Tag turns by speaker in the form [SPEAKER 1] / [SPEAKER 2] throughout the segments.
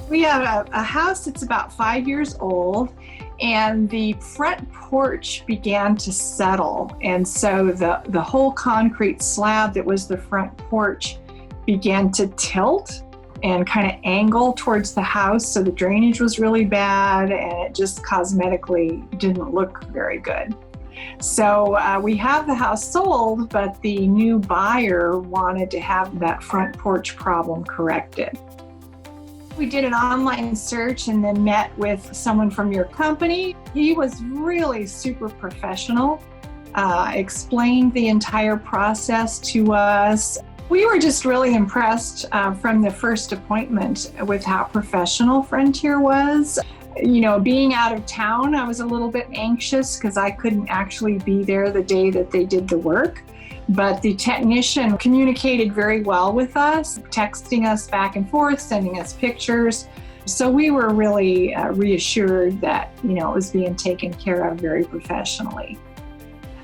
[SPEAKER 1] We have a house that's about 5 years old, and the front porch began to settle. And so the whole concrete slab that was the front porch began to tilt and kind of angle towards the house. So the drainage was really bad, and it just cosmetically didn't look very good. So we have the house sold, but the new buyer wanted to have that front porch problem corrected. We did an online search and then met with someone from your company. He was really super professional, explained the entire process to us. We were just really impressed from the first appointment with how professional Frontier was. You know, being out of town, I was a little bit anxious because I couldn't actually be there the day that they did the work. But the technician communicated very well with us, texting us back and forth, sending us pictures. So we were really reassured that, it was being taken care of very professionally.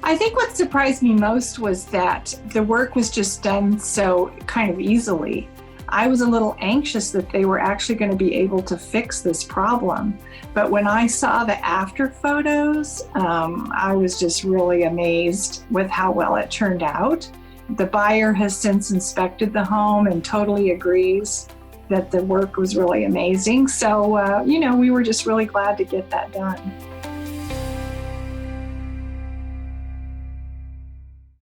[SPEAKER 1] I think what surprised me most was that the work was just done so kind of easily. I was a little anxious that they were actually going to be able to fix this problem. But when I saw the after photos, I was just really amazed with how well it turned out. The buyer has since inspected the home and totally agrees that the work was really amazing. So, we were just really glad to get that done.